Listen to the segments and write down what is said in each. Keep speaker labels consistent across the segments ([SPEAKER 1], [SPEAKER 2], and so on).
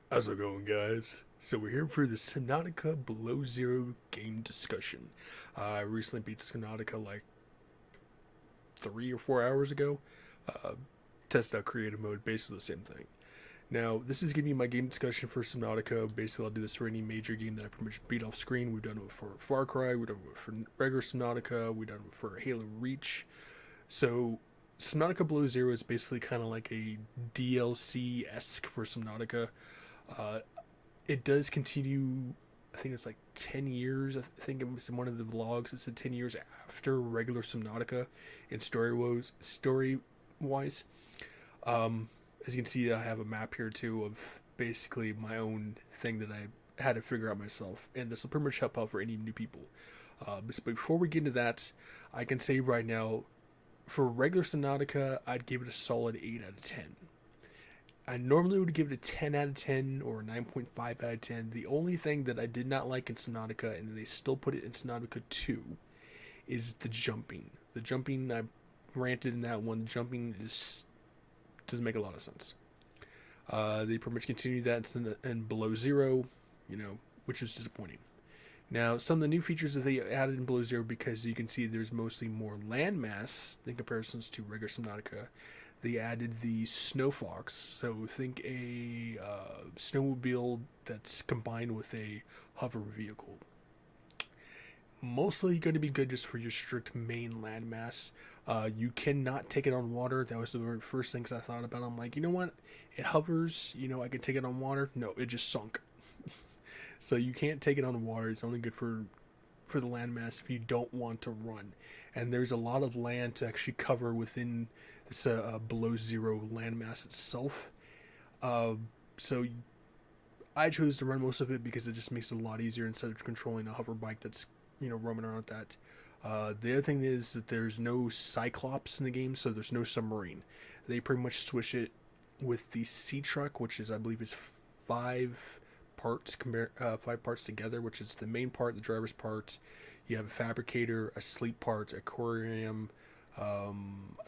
[SPEAKER 1] How's it going, guys? So we're here for the Subnautica Below Zero game discussion. I recently beat Subnautica like 3 or 4 hours ago. Uh, Test out creative mode, basically the same thing. Now, this is giving you my game discussion for Subnautica. Basically, I'll do this for any major game that I pretty much beat off screen. We've done it for Far Cry, we've done it for regular Subnautica, we've done it for Halo Reach. So, Subnautica Below Zero is basically kind of like a DLC esque for Subnautica. Uh, it does continue. I think it's like 10 years. I think it was in one of the vlogs. It said 10 years after regular Subnautica in story wise. As you can see, I have a map here too of basically my own thing that I had to figure out myself, and this will pretty much help out for any new people. But before we get into that, I can say right now, for regular Subnautica, I'd give it a solid 8 out of 10. I normally would give it a 10 out of 10 or a 9.5 out of 10. The only thing that I did not like in Subnautica, and they still put it in Subnautica 2, is the jumping. The jumping, I ranted in that one, jumping is doesn't make a lot of sense. They pretty much continue that in Below Zero, which is disappointing. Now, some of the new features that they added in Below Zero, because you can see there's mostly more landmass in comparisons to regular Subnautica, they added the Snow Fox. So think a snowmobile that's combined with a hover vehicle. Mostly going to be good just for your strict main landmass. You cannot take it on water. That was the very first things I thought about. I'm like, you know what? It hovers. I can take it on water. No, it just sunk. So you can't take it on water. It's only good for the landmass if you don't want to run. And there's a lot of land to actually cover within this Below Zero landmass itself. Uh, so I chose to run most of it because it just makes it a lot easier instead of controlling a hover bike that's roaming around with that. The other thing is that there's no Cyclops in the game, so there's no submarine. They pretty much switch it with the sea truck, which is I believe is five parts together, which is the main part, the driver's part. You have a fabricator, a sleep part, aquarium, a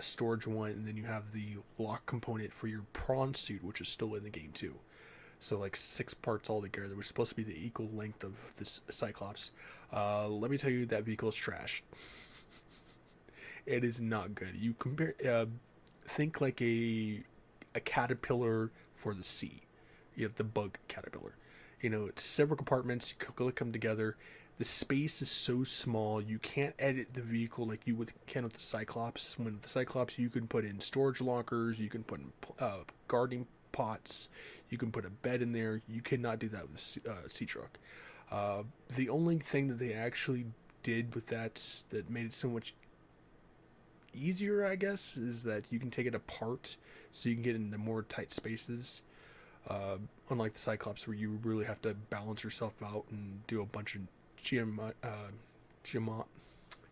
[SPEAKER 1] storage one, and then you have the lock component for your prawn suit, which is still in the game too. So like 6 parts all together, which is supposed to be the equal length of this Cyclops. Let me tell you, that vehicle is trash. It is not good. You compare, think like a caterpillar for the sea. You have the bug caterpillar. It's several compartments. You click them together. The space is so small, you can't edit the vehicle like you can with the Cyclops. When with the Cyclops, you can put in storage lockers, you can put in guarding pots, you can put a bed in there. You cannot do that with the sea truck. The only thing that they actually did with that made it so much easier, I guess, is that you can take it apart, so you can get into more tight spaces. Uh, Unlike the Cyclops, where you really have to balance yourself out and do a bunch of geomat, I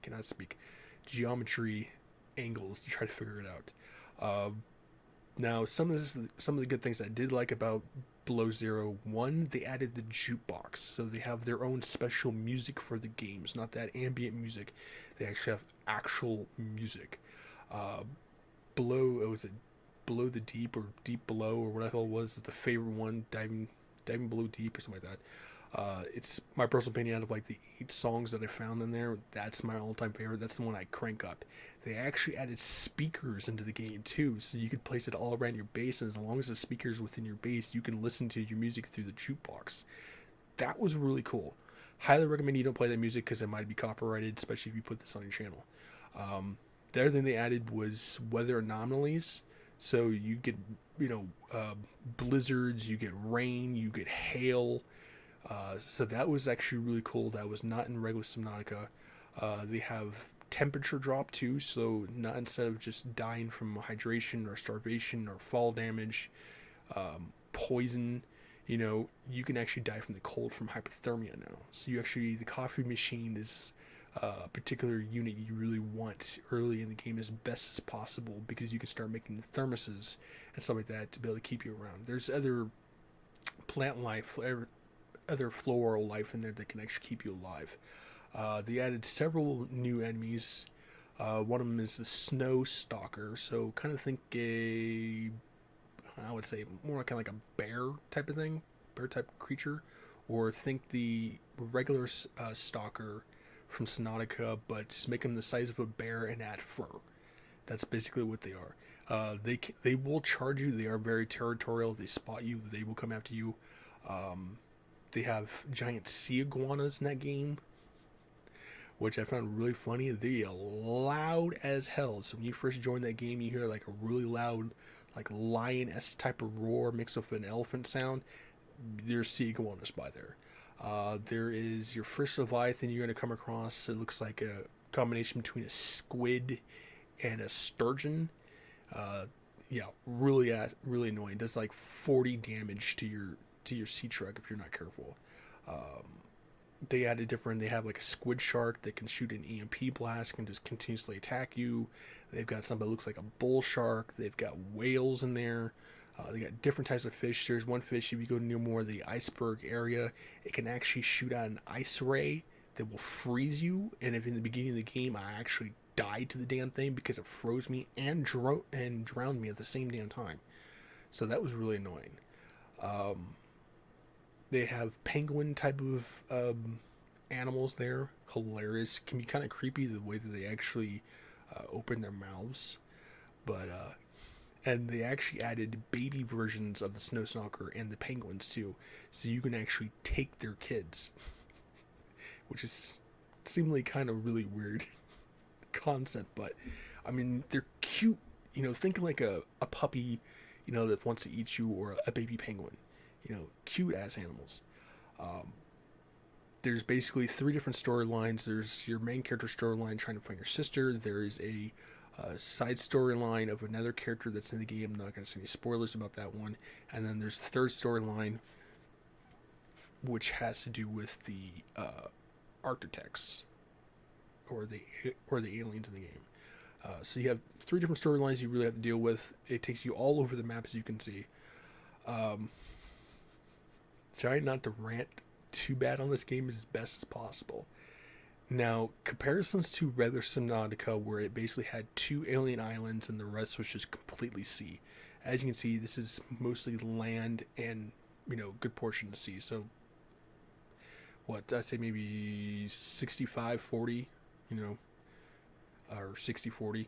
[SPEAKER 1] cannot speak, geometry angles to try to figure it out. Uh, Now, some of the good things I did like about Below Zero, one, they added the jukebox, so they have their own special music for the games, not that ambient music. They actually have actual music. Uh, Below, it was a Below the Deep or Deep Below or whatever it was, the favorite one, diving below deep or something like that. It's my personal opinion, out of like the 8 songs that I found in there, that's my all-time favorite. That's the one I crank up. They actually added speakers into the game too, so you could place it all around your base, and as long as the speakers within your base, you can listen to your music through the jukebox. That was really cool. Highly recommend you don't play that music because it might be copyrighted, especially if you put this on your channel. The other thing they added was weather anomalies. So you get, you know, uh, blizzards, you get rain, you get hail. So that was actually really cool. That was not in regular Subnautica. They have temperature drop too, so not instead of just dying from hydration or starvation or fall damage, poison, you can actually die from the cold from hypothermia now. So the coffee machine is a particular unit you really want early in the game as best as possible, because you can start making the thermoses and stuff like that to be able to keep you around. There's other plant life, other floral life in there that can actually keep you alive. They added several new enemies. One of them is the Snow Stalker, so kind of think I would say more kind of like a bear type of thing. bear type creature, or think the regular stalker from Subnautica, but make them the size of a bear and add fur. That's basically what they are. They will charge you. They are very territorial. They spot you. They will come after you. They have giant sea iguanas in that game, which I found really funny. They are loud as hell. So when you first join that game, you hear like a really loud, like lion-esque type of roar mixed with an elephant sound. There's sea iguanas by there. There is your first Leviathan you're going to come across. It looks like a combination between a squid and a sturgeon. Yeah, really annoying. It does like 40 damage to your sea truck if you're not careful. They added different. They have like a squid shark that can shoot an EMP blast, can just continuously attack you. They've got something that looks like a bull shark. They've got whales in there. They got different types of fish. There's one fish, if you go near more of the iceberg area, it can actually shoot out an ice ray that will freeze you. And if in the beginning of the game I actually died to the damn thing because it froze me and drowned me at the same damn time. So that was really annoying. They have penguin type of animals there. Hilarious. Can be kind of creepy the way that they actually open their mouths. But and they actually added baby versions of the snow stalker and the penguins too, so you can actually take their kids, which is seemingly kind of really weird concept. But I mean, they're cute. You know, think like a puppy, you know, that wants to eat you, or a baby penguin. You know, cute ass animals. There's basically 3 different storylines. There's your main character storyline trying to find your sister. There is a side storyline of another character that's in the game. I'm not going to say any spoilers about that one. And then there's the third storyline, which has to do with the architects or the aliens in the game. So you have 3 different storylines you really have to deal with. It takes you all over the map, as you can see. Trying not to rant too bad on this game as best as possible. Now, comparisons to regular Subnautica, where it basically had 2 alien islands and the rest was just completely sea. As you can see, this is mostly land and, you know, good portion of sea. So, what, I'd say maybe 65-40, you know, or 60-40.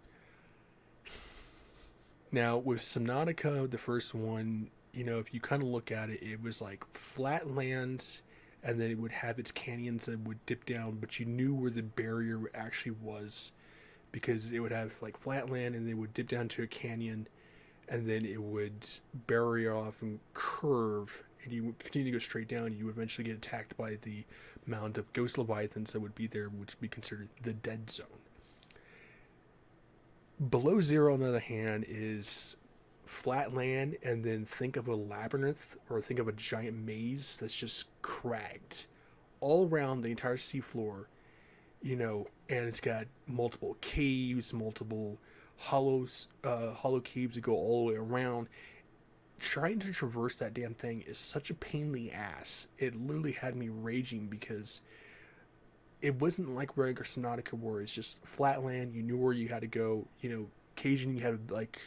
[SPEAKER 1] Now, with Subnautica, the first one, you know, if you kind of look at it, it was like flat lands, and then it would have its canyons that would dip down, but you knew where the barrier actually was, because it would have like flat land and they would dip down to a canyon, and then it would barrier off and curve, and you would continue to go straight down. You would eventually get attacked by the mound of ghost leviathans that would be there, which would be considered the dead zone. Below Zero, on the other hand, is flat land, and then think of a labyrinth, or think of a giant maze that's just cracked all around the entire seafloor, you know, and it's got multiple caves, multiple hollow caves that go all the way around. Trying to traverse that damn thing is such a pain in the ass. It literally had me raging, because it wasn't like regular Subnautica where it's just flat land, you knew where you had to go. You know, occasionally you had like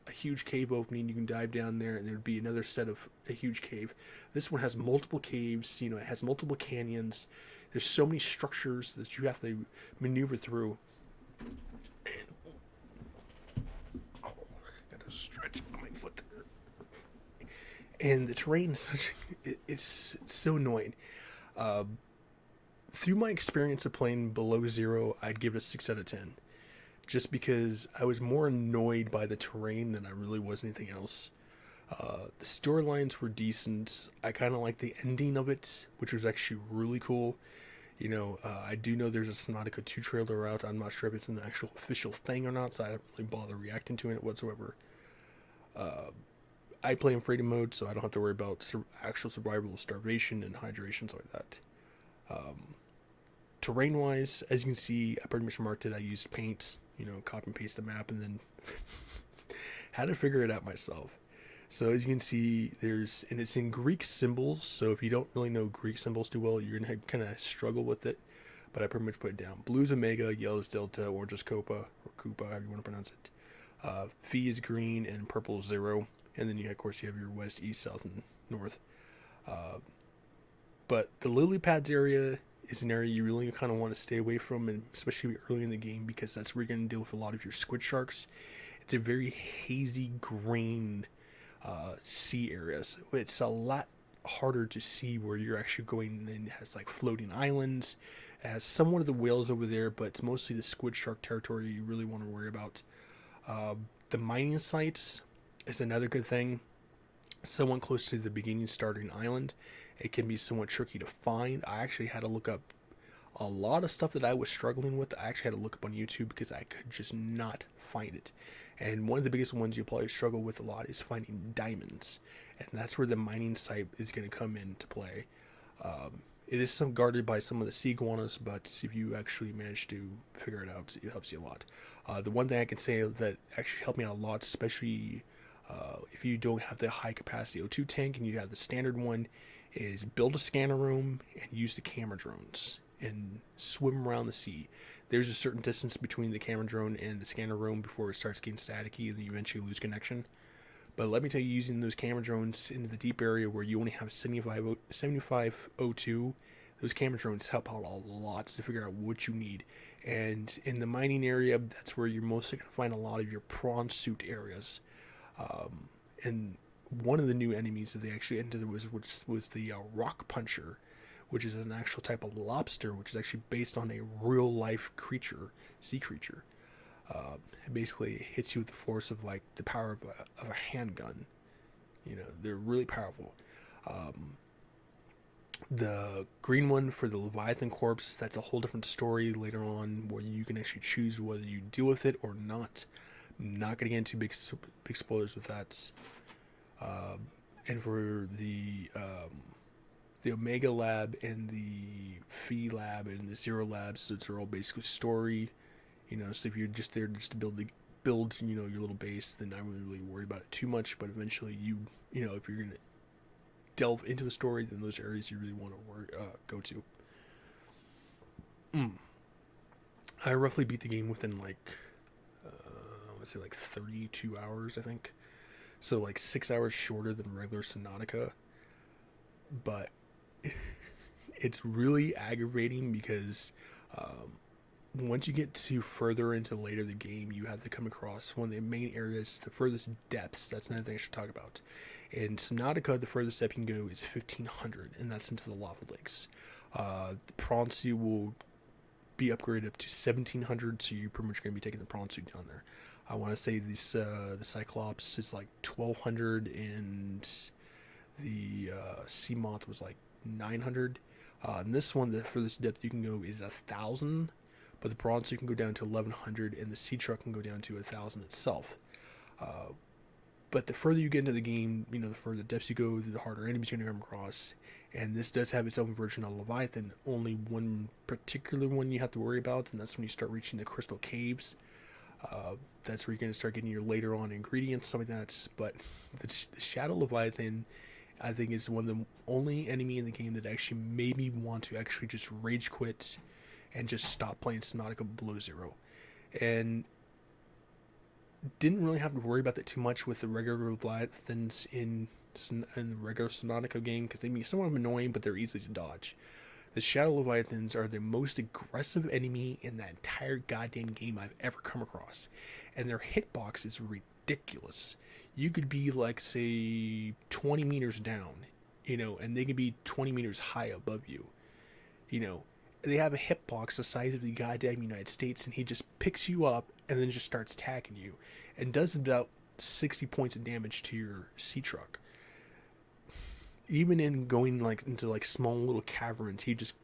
[SPEAKER 1] a huge cave opening, you can dive down there, and there would be another set of a huge cave. This one has multiple caves, you know, it has multiple canyons. There's so many structures that you have to maneuver through. And, gotta stretch my foot there. And the terrain is it's so annoying. Through my experience of playing Below Zero, I'd give it a 6 out of 10. Just because I was more annoyed by the terrain than I really was anything else. The storylines were decent. I kind of liked the ending of it, which was actually really cool. You know, I do know there's a Subnautica 2 trailer out. I'm not sure if it's an actual official thing or not, so I don't really bother reacting to it whatsoever. I play in freedom mode, so I don't have to worry about actual survival, starvation, and hydration, stuff like that. Terrain-wise, as you can see, I pretty much marked it. I used paint, you know, copy and paste the map, and then had to figure it out myself. So as you can see, and it's in Greek symbols, so if you don't really know Greek symbols too well, you're going to kind of struggle with it, but I pretty much put it down. Blue is Omega, yellow is Delta, orange is Copa, or Koopa, however you want to pronounce it. Phi is green, and purple is Zero, and then of course you have your west, east, south, and north. But the lily pads area is an area you really kind of want to stay away from, and especially early in the game, because that's where you're going to deal with a lot of your squid sharks. It's a very hazy grain sea areas. It's a lot harder to see where you're actually going. And it has like floating islands. It has somewhat of the whales over there, but it's mostly the squid shark territory you really want to worry about. The mining sites is another good thing. Somewhat close to the beginning starting island. It can be somewhat tricky to find. I actually had to look up a lot of stuff that I was struggling with. I actually had to look up on YouTube because I could just not find it. And one of the biggest ones you'll probably struggle with a lot is finding diamonds. And that's where the mining site is going to come into play. It is some guarded by some of the sea iguanas, but if you actually manage to figure it out, it helps you a lot. The one thing I can say that actually helped me out a lot, especially if you don't have the high capacity O2 tank and you have the standard one, is build a scanner room and use the camera drones and swim around the sea. There's a certain distance between the camera drone and the scanner room before it starts getting staticky and then you eventually lose connection. But let me tell you, using those camera drones into the deep area where you only have 75 O2, those camera drones help out a lot to figure out what you need. And in the mining area, that's where you're mostly going to find a lot of your prawn suit areas. And one of the new enemies that they actually entered was the rock puncher, which is an actual type of lobster, which is actually based on a real life creature, sea creature. It basically hits you with the force of like the power of a handgun. You know, they're really powerful. The green one for the Leviathan corpse, that's a whole different story later on where you can actually choose whether you deal with it or not. I'm not going to get into big spoilers with that. And for the Omega Lab and the Phi Lab and the Zero Labs, so it's all basically story. You know, so if you're just there just to build you know, your little base, then I wouldn't really worry about it too much. But eventually, you know, if you're gonna delve into the story, then those areas you really want to go to. I roughly beat the game within like I would say like 32 hours, I think. So like 6 hours shorter than regular Subnautica. But it's really aggravating because once you get to further into later the game, you have to come across one of the main areas, the furthest depths. That's another thing I should talk about. In Subnautica, the furthest depth you can go is 1,500, and that's into the lava lakes. The prawn suit will be upgraded up to 1,700, so you're pretty much going to be taking the prawn suit down there. I want to say this the Cyclops is like 1,200, and the Sea Moth was like 900. And this one, the furthest depth you can go is 1,000, but the prawn suit can go down to 1,100, and the sea truck can go down to 1,000 itself. But the further you get into the game, you know, the further depths you go, the harder enemies you're going to come across. And this does have its own version of Leviathan. Only one particular one you have to worry about, and that's when you start reaching the crystal caves. That's where you're going to start getting your later on ingredients, something like that. But the Shadow Leviathan, I think, is one of the only enemy in the game that actually made me want to actually just rage quit and just stop playing Subnautica Below Zero. And didn't really have to worry about that too much with the regular Leviathans in the regular Subnautica game, because they can be somewhat annoying, but they're easy to dodge. The Shadow Leviathans are the most aggressive enemy in that entire goddamn game I've ever come across. And their hitbox is ridiculous. You could be like, say, 20 meters down, you know, and they could be 20 meters high above you. You know, they have a hitbox the size of the goddamn United States, and he just picks you up and then just starts attacking you. And does about 60 points of damage to your sea truck. Even in going like into like small little caverns, he just,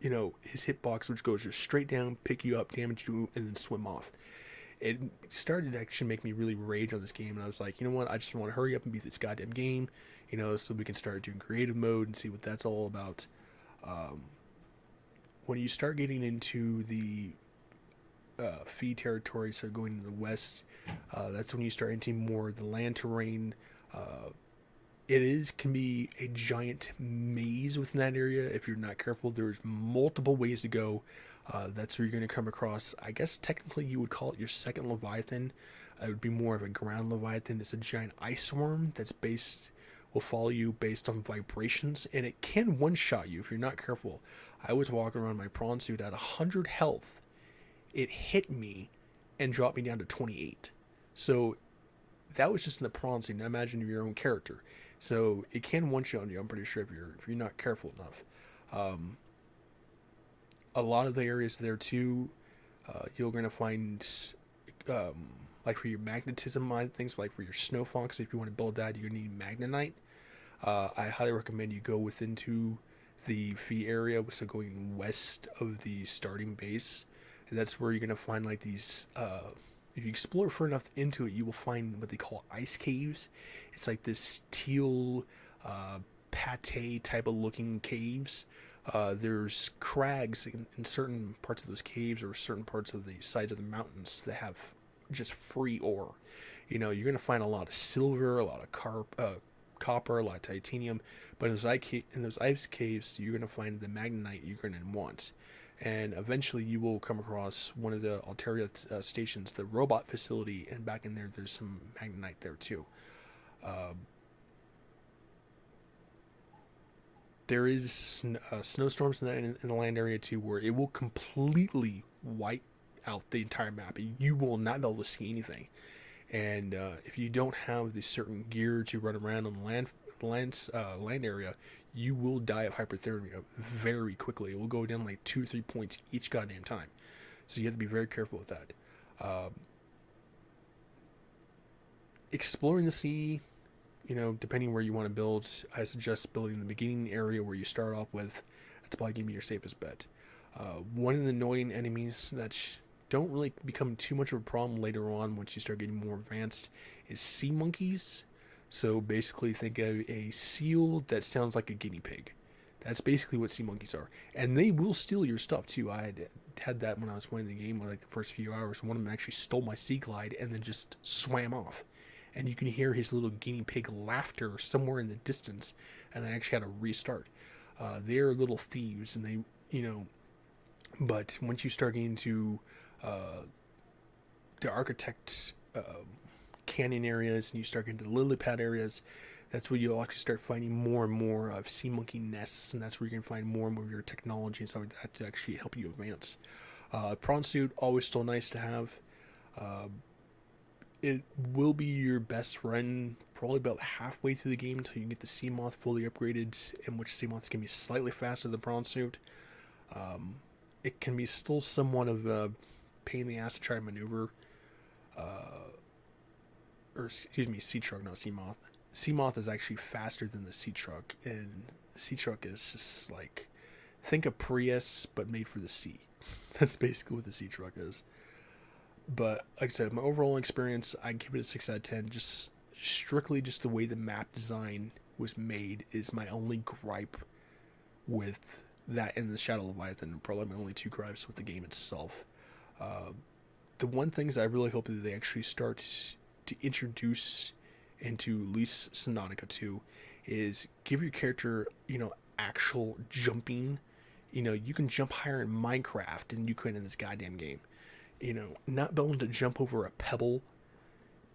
[SPEAKER 1] you know, his hitbox, which goes just straight down, pick you up, damage you, and then swim off. It started to actually make me really rage on this game, and I was like, you know what, I just want to hurry up and beat this goddamn game, you know, so we can start doing creative mode and see what that's all about. When you start getting into the Phi territory, so going to the west, that's when you start entering more of the land terrain. It can be a giant maze within that area. If you're not careful, there's multiple ways to go. That's where you're going to come across, I guess technically you would call it your second Leviathan. It would be more of a ground Leviathan. It's a giant ice worm that's based will follow you based on vibrations, and it can one-shot you if you're not careful. I was walking around my prawn suit at 100 health. It hit me and dropped me down to 28. So that was just in the prawn suit. Now imagine your own character. So it can one-shot you, I'm pretty sure, if you're not careful enough. A lot of the areas there too, you're gonna find like for your magnetism things, like for your snow fox, if you want to build that, you need magnetite. I highly recommend you go within to the fee area, so going west of the starting base, and that's where you're gonna find like these. If you explore far enough into it, you will find what they call ice caves. It's like this teal, pate type of looking caves. There's crags in certain parts of those caves, or certain parts of the sides of the mountains that have just free ore. You know, you're gonna find a lot of silver, a lot of copper, a lot of titanium, but in those ice caves, you're gonna find the magnetite you're gonna want. And eventually you will come across one of the Altaria stations, the robot facility, and back in there, there's some magnetite there too. There is snowstorms in the land area too, where it will completely wipe out the entire map. You will not be able to see anything. And if you don't have the certain gear to run around on the land area, you will die of hypothermia very quickly. It will go down like 2 or 3 points each goddamn time. So you have to be very careful with that. Exploring the sea, you know, depending where you want to build, I suggest building the beginning area where you start off with. That's probably going to be your safest bet. One of the annoying enemies that don't really become too much of a problem later on once you start getting more advanced is sea monkeys. So basically think of a seal that sounds like a guinea pig. That's basically what sea monkeys are. And they will steal your stuff too. I had that when I was playing the game, like the first few hours. One of them actually stole my sea glide and then just swam off. And you can hear his little guinea pig laughter somewhere in the distance. And I actually had to restart. They're little thieves, and they, you know, but once you start getting to the architect canyon areas, and you start getting to the lily pad areas, that's where you'll actually start finding more and more of sea monkey nests, and that's where you can find more and more of your technology and stuff like that to actually help you advance. Prawn suit, always still nice to have. It will be your best friend probably about halfway through the game until you get the sea moth fully upgraded, in which sea moths can be slightly faster than prawn suit. It can be still somewhat of a pain in the ass to try to maneuver. Or excuse me, sea truck, not sea moth. Sea moth is actually faster than the sea truck, and the sea truck is just like, think of Prius but made for the sea. That's basically what the sea truck is. But like I said, my overall experience, I give it a 6 out of 10. Just strictly just the way the map design was made is my only gripe with that, and the Shadow Leviathan. Probably my only 2 gripes with the game itself. The one things I really hope that they actually start to introduce into at least Subnautica 2 is give your character, you know, actual jumping. You know, you can jump higher in Minecraft than you could in this goddamn game. You know, not be able to jump over a pebble,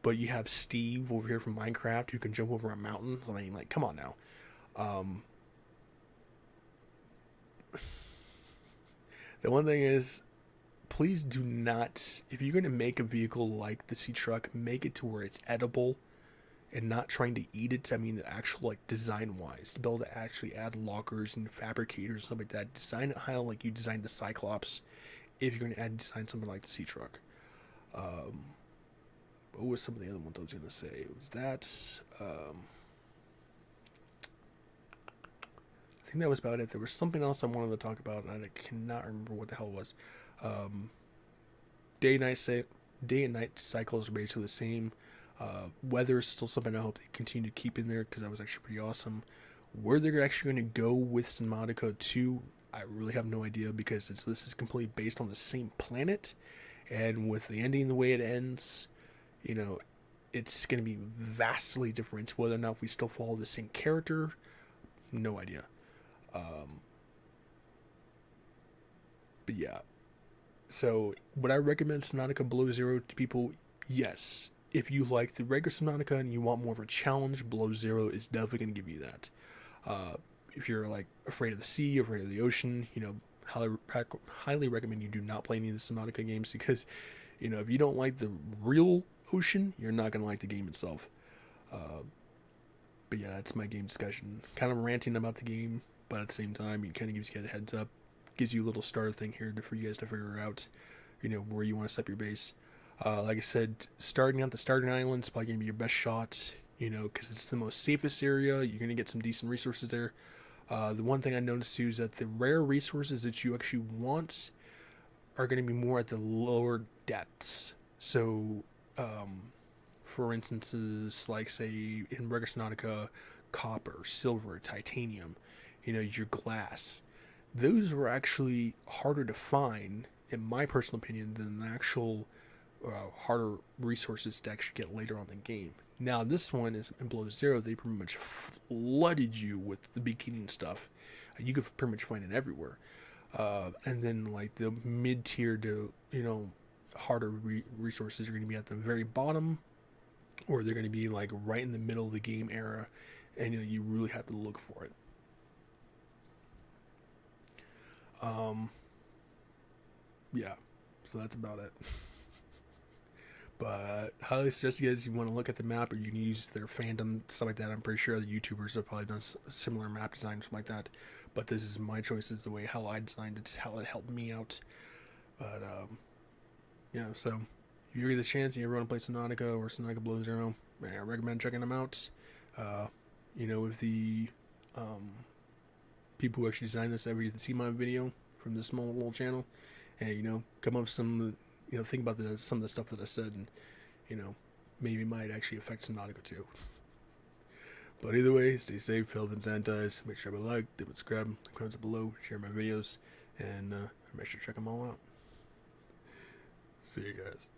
[SPEAKER 1] but you have Steve over here from Minecraft who can jump over a mountain. I mean, like, come on now. The one thing is, please do not, if you're going to make a vehicle like the sea truck, make it to where it's edible and not trying to eat it. I mean, the actual, like, design wise, to be able to actually add lockers and fabricators and stuff like that. Design it how like you designed the Cyclops, if you're going to design something like the sea truck. What was some of the other ones I was going to say? It was that. I think that was about it. There was something else I wanted to talk about, and I cannot remember what the hell it was. Day and night cycles are basically the same. Weather is still something I hope they continue to keep in there, because that was actually pretty awesome. Where they're actually going to go with Subnautica 2, I really have no idea, because this is completely based on the same planet, and with the ending the way it ends, you know, it's going to be vastly different. Whether or not we still follow the same character, no idea. But yeah, so would I recommend Subnautica Below Zero to people? Yes. if you like the regular Subnautica and you want more of a challenge, Below Zero is definitely going to give you that. If you're like afraid of the sea, afraid of the ocean, highly recommend you do not play any of the Subnautica games, because if you don't like the real ocean, you're not going to like the game itself. But yeah, that's my game discussion. Kind of ranting about the game, but at the same time, it kind of gives you guys a heads up, gives you a little starter thing here for you guys to figure out, where you want to set up your base. Like I said, starting at the starting island is probably going to be your best shot, because it's the most safest area. You're going to get some decent resources there. The one thing I noticed too is that the rare resources that you actually want are going to be more at the lower depths. So, for instances, like say in regular Subnautica, copper, silver, titanium, your glass, those were actually harder to find, in my personal opinion, than the actual harder resources to actually get later on in the game. Now, this one is in Below Zero, they pretty much flooded you with the beginning stuff. You could pretty much find it everywhere. And then, like, the mid tier to, harder resources are going to be at the very bottom, or they're going to be, like, right in the middle of the game era, and, you really have to look for it. Yeah, so that's about it. But highly suggest you guys, you want to look at the map, or you can use their fandom, stuff like that. I'm pretty sure the YouTubers have probably done similar map design, something like that. But this is my choice, is the way how I designed it, how it helped me out. But yeah, so if you get the chance, you ever want to play Subnautica or Subnautica Below Zero, I recommend checking them out. With the people who actually designed this, ever get to see my video from this small little channel, and come up with some, think about some of the stuff that I said, and maybe it might actually affect Subnautica too. But either way, stay safe, healthy, and sanitize. Make sure to like, subscribe, comments below, share my videos, and make sure to check them all out. See you guys.